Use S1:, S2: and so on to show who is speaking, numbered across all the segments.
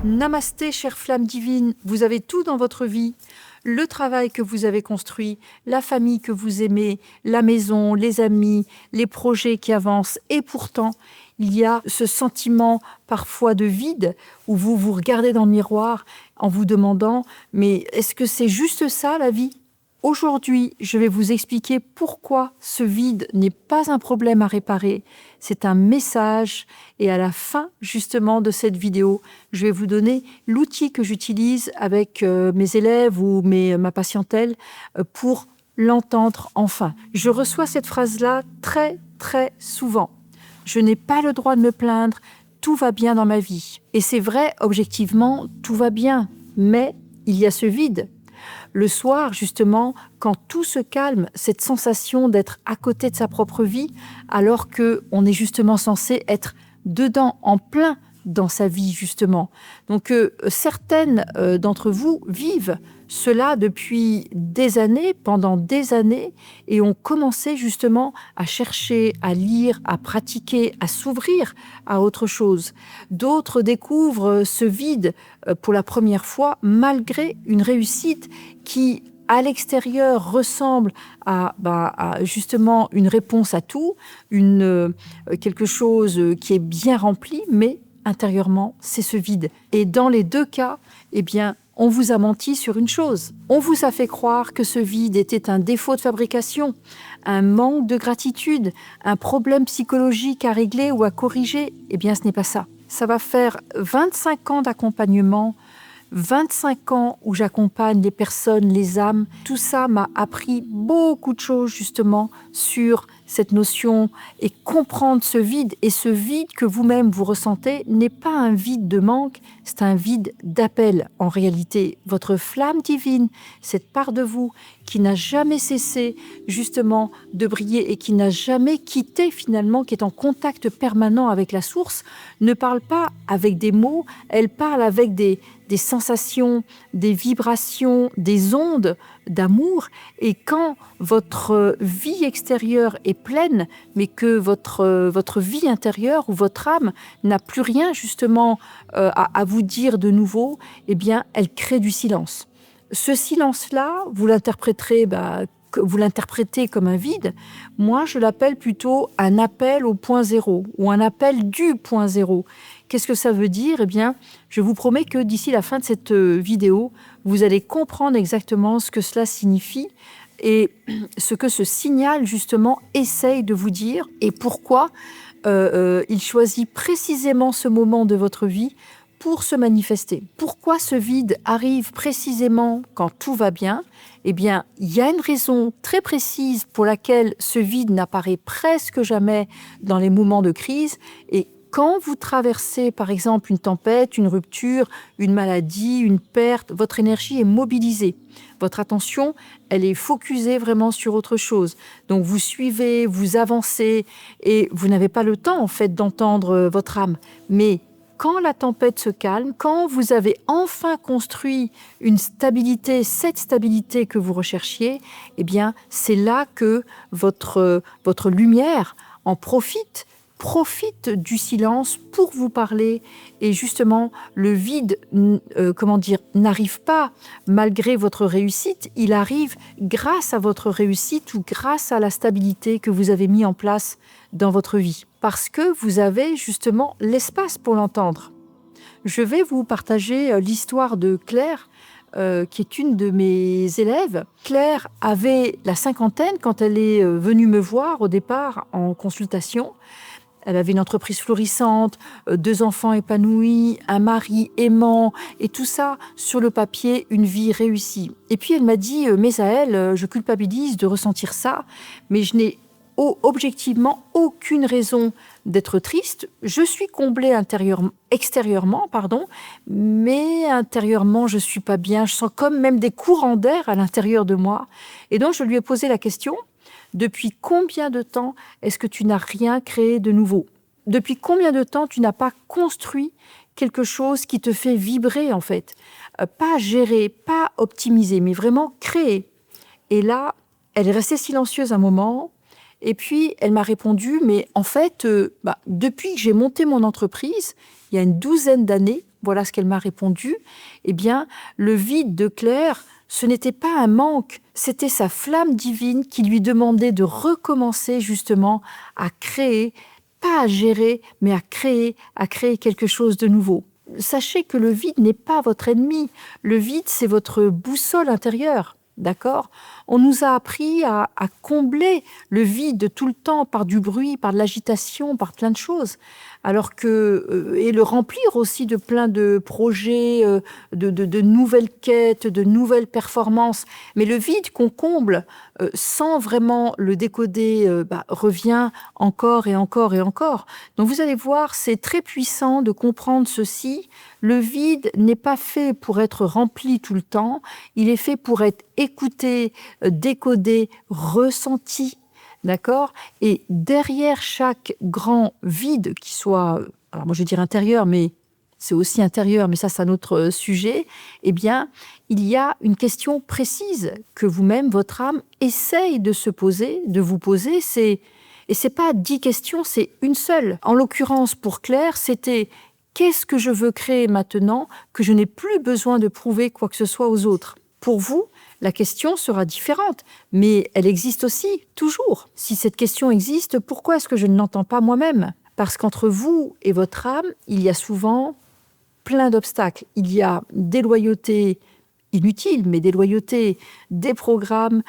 S1: Namasté, chère flamme divine, vous avez tout dans votre vie. Le travail que vous avez construit, la famille que vous aimez, la maison, les amis, les projets qui avancent. Et pourtant, il y a ce sentiment parfois de vide où vous vous regardez dans le miroir en vous demandant « mais est-ce que c'est juste ça la vie ?» Aujourd'hui, je vais vous expliquer pourquoi ce vide n'est pas un problème à réparer. C'est un message et à la fin justement de cette vidéo, je vais vous donner l'outil que j'utilise avec mes élèves ou ma patientèle pour l'entendre enfin. Je reçois cette phrase-là très souvent. Je n'ai pas le droit de me plaindre, tout va bien dans ma vie. Et c'est vrai, objectivement, tout va bien, mais il y a ce vide. Le soir, justement, quand tout se calme, cette sensation d'être à côté de sa propre vie, alors qu'on est justement censé être dedans, en plein dans sa vie, justement. Donc, certaines d'entre vous vivent cela depuis des années, pendant des années, et ont commencé justement à chercher, à lire, à pratiquer, à s'ouvrir à autre chose. D'autres découvrent ce vide pour la première fois, malgré une réussite qui, à l'extérieur, ressemble à justement une réponse à tout, quelque chose qui est bien rempli, mais intérieurement, c'est ce vide. Et dans les deux cas, eh bien, on vous a menti sur une chose. On vous a fait croire que ce vide était un défaut de fabrication, un manque de gratitude, un problème psychologique à régler ou à corriger. Eh bien, ce n'est pas ça. Ça va faire 25 ans d'accompagnement, 25 ans où j'accompagne les personnes, les âmes. Tout ça m'a appris beaucoup de choses justement sur cette notion et comprendre ce vide. Et ce vide que vous-même vous ressentez n'est pas un vide de manque, c'est un vide d'appel. En réalité, votre flamme divine, cette part de vous qui n'a jamais cessé justement de briller et qui n'a jamais quitté finalement, qui est en contact permanent avec la source, ne parle pas avec des mots, elle parle avec des sensations, des vibrations, des ondes d'amour. Et quand votre vie extérieure est pleine, mais que votre vie intérieure ou votre âme n'a plus rien justement à vous dire de nouveau, eh bien, elle crée du silence. Ce silence-là, vous l'interprétez comme un vide. Moi, je l'appelle plutôt un appel au point zéro ou un appel du point zéro. Qu'est-ce que ça veut dire ? Eh bien, je vous promets que d'ici la fin de cette vidéo, vous allez comprendre exactement ce que cela signifie et ce que ce signal, justement, essaye de vous dire et pourquoi il choisit précisément ce moment de votre vie pour se manifester. Pourquoi ce vide arrive précisément quand tout va bien ? Eh bien, il y a une raison très précise pour laquelle ce vide n'apparaît presque jamais dans les moments de crise. Et quand vous traversez, par exemple, une tempête, une rupture, une maladie, une perte, votre énergie est mobilisée. Votre attention, elle est focusée vraiment sur autre chose. Donc, vous suivez, vous avancez et vous n'avez pas le temps, en fait, d'entendre votre âme. Mais quand la tempête se calme, quand vous avez enfin construit une stabilité, cette stabilité que vous recherchiez, eh bien, c'est là que votre lumière en profite du silence pour vous parler. Et justement, le vide, n'arrive pas malgré votre réussite, il arrive grâce à votre réussite ou grâce à la stabilité que vous avez mis en place dans votre vie. Parce que vous avez justement l'espace pour l'entendre. Je vais vous partager l'histoire de Claire, qui est une de mes élèves. Claire avait la cinquantaine quand elle est venue me voir au départ en consultation. Elle avait une entreprise florissante, 2 enfants épanouis, un mari aimant, et tout ça, sur le papier, une vie réussie. Et puis elle m'a dit « Mesaël, je culpabilise de ressentir ça, mais je n'ai objectivement aucune raison d'être triste. Je suis comblée extérieurement, mais intérieurement, je ne suis pas bien. Je sens comme même des courants d'air à l'intérieur de moi. » Et donc, je lui ai posé la question « Depuis combien de temps est-ce que tu n'as rien créé de nouveau ? Depuis combien de temps tu n'as pas construit quelque chose qui te fait vibrer, en fait ? Pas gérer, pas optimiser, mais vraiment créer. » Et là, elle est restée silencieuse un moment. Et puis, elle m'a répondu, mais en fait, depuis que j'ai monté mon entreprise, il y a une 12aine d'années, Voilà ce qu'elle m'a répondu. Eh bien, le vide de Claire, ce n'était pas un manque, c'était sa flamme divine qui lui demandait de recommencer justement à créer, pas à gérer, mais à créer quelque chose de nouveau. Sachez que le vide n'est pas votre ennemi. Le vide, c'est votre boussole intérieure. D'accord? On nous a appris à combler le vide tout le temps par du bruit, par de l'agitation, par plein de choses. Alors que, et le remplir aussi de plein de projets, de nouvelles quêtes, de nouvelles performances. Mais le vide qu'on comble sans vraiment le décoder revient encore et encore et encore. Donc vous allez voir, c'est très puissant de comprendre ceci. Le vide n'est pas fait pour être rempli tout le temps, il est fait pour être écouté, décodé, ressenti. D'accord? Et derrière chaque grand vide qui soit, alors moi je vais dire intérieur, mais c'est aussi intérieur, mais ça c'est un autre sujet, eh bien, il y a une question précise que vous-même, votre âme, essaye de se poser, de vous poser. Et c'est pas 10 questions, c'est une seule. En l'occurrence, pour Claire, c'était qu'est-ce que je veux créer maintenant que je n'ai plus besoin de prouver quoi que ce soit aux autres? Pour vous, la question sera différente, mais elle existe aussi, toujours. Si cette question existe, pourquoi est-ce que je ne l'entends pas moi-même? Parce qu'entre vous et votre âme, il y a souvent plein d'obstacles. Il y a des loyautés inutiles, mais des loyautés, des programmes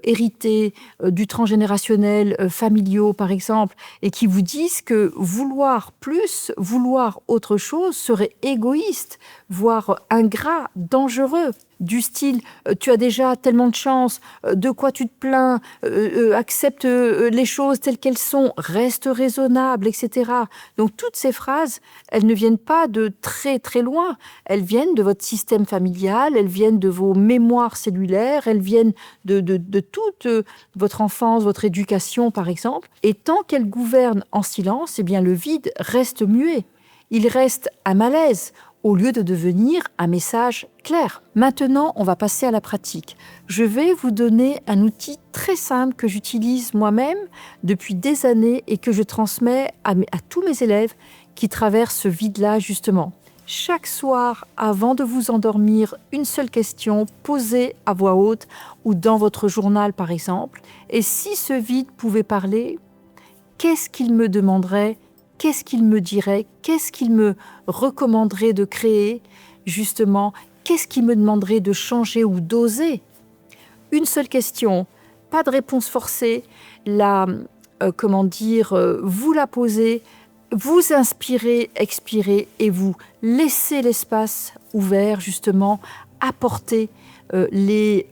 S1: hérités du transgénérationnel, familiaux par exemple, et qui vous disent que vouloir plus, vouloir autre chose serait égoïste, voire ingrat, dangereux. Du style, tu as déjà tellement de chance, de quoi tu te plains, accepte les choses telles qu'elles sont, reste raisonnable, etc. Donc toutes ces phrases, elles ne viennent pas de très très loin, elles viennent de votre système familial, elles viennent de vos mémoires cellulaires, elles viennent de toute votre enfance, votre éducation par exemple. Et tant qu'elles gouvernent en silence, eh bien le vide reste muet, il reste un malaise, au lieu de devenir un message clair. Maintenant, on va passer à la pratique. Je vais vous donner un outil très simple que j'utilise moi-même depuis des années et que je transmets à tous mes élèves qui traversent ce vide-là justement. Chaque soir, avant de vous endormir, une seule question posée à voix haute ou dans votre journal par exemple. Et si ce vide pouvait parler, qu'est-ce qu'il me demanderait ? Qu'est-ce qu'il me dirait? Qu'est-ce qu'il me recommanderait de créer? Justement, qu'est-ce qu'il me demanderait de changer ou d'oser? Une seule question, pas de réponse forcée. Vous la posez, vous inspirez, expirez et vous laissez l'espace ouvert, justement, apporter les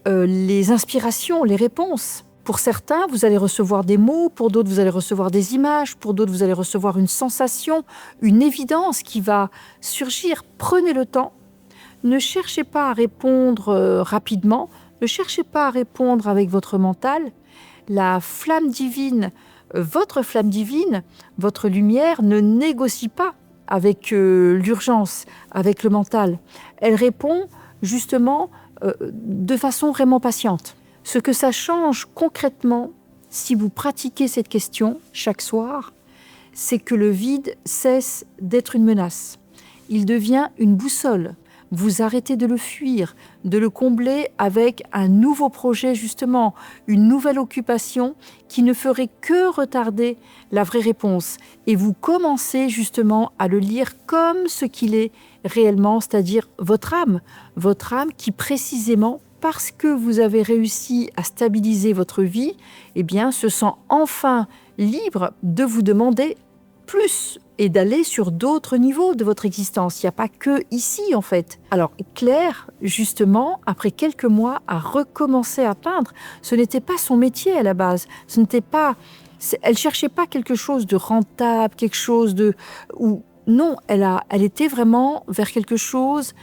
S1: inspirations, les réponses. Pour certains, vous allez recevoir des mots, pour d'autres, vous allez recevoir des images, pour d'autres, vous allez recevoir une sensation, une évidence qui va surgir. Prenez le temps. Ne cherchez pas à répondre rapidement, ne cherchez pas à répondre avec votre mental. La flamme divine, votre lumière ne négocie pas avec l'urgence, avec le mental. Elle répond justement de façon vraiment patiente. Ce que ça change concrètement, si vous pratiquez cette question chaque soir, c'est que le vide cesse d'être une menace. Il devient une boussole. Vous arrêtez de le fuir, de le combler avec un nouveau projet justement, une nouvelle occupation qui ne ferait que retarder la vraie réponse. Et vous commencez justement à le lire comme ce qu'il est réellement, c'est-à-dire votre âme qui précisément, parce que vous avez réussi à stabiliser votre vie, eh bien, se sent enfin libre de vous demander plus et d'aller sur d'autres niveaux de votre existence. Il n'y a pas que ici, en fait. Alors, Claire, justement, après quelques mois, a recommencé à peindre. Ce n'était pas son métier à la base. Elle cherchait pas quelque chose de rentable, quelque chose de... Non, elle était vraiment vers quelque chose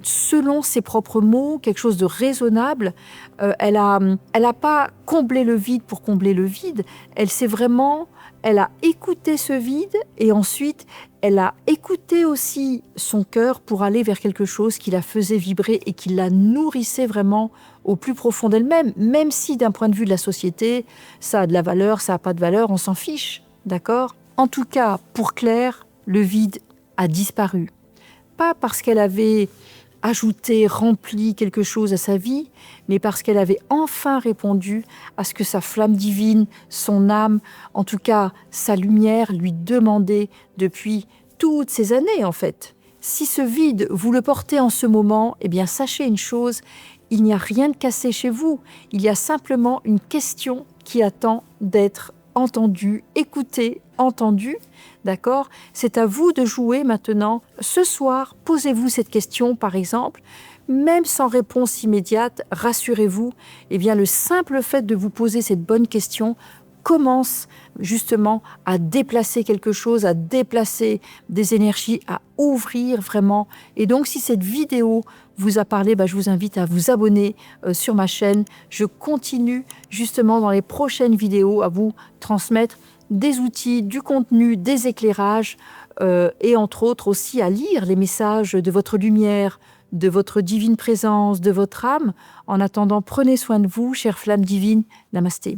S1: selon ses propres mots, quelque chose de raisonnable. Elle a pas comblé le vide pour combler le vide. Elle a écouté ce vide et ensuite, elle a écouté aussi son cœur pour aller vers quelque chose qui la faisait vibrer et qui la nourrissait vraiment au plus profond d'elle-même. Même si d'un point de vue de la société, ça a de la valeur, ça n'a pas de valeur, on s'en fiche, d'accord? En tout cas, pour Claire, le vide a disparu. pas parce qu'elle avait ajouté, rempli quelque chose à sa vie, mais parce qu'elle avait enfin répondu à ce que sa flamme divine, son âme, en tout cas sa lumière, lui demandait depuis toutes ces années en fait. Si ce vide, vous le portez en ce moment, eh bien sachez une chose, il n'y a rien de cassé chez vous, il y a simplement une question qui attend d'être entendue, écoutée, entendue, d'accord? C'est à vous de jouer maintenant. Ce soir, posez-vous cette question par exemple, même sans réponse immédiate, rassurez-vous, eh bien le simple fait de vous poser cette bonne question commence justement à déplacer quelque chose, à déplacer des énergies, à ouvrir vraiment. Et donc, si cette vidéo vous a parlé, je vous invite à vous abonner sur ma chaîne. Je continue justement dans les prochaines vidéos à vous transmettre des outils, du contenu, des éclairages et entre autres aussi à lire les messages de votre lumière, de votre divine présence, de votre âme. En attendant, prenez soin de vous, chère flamme divine. Namasté.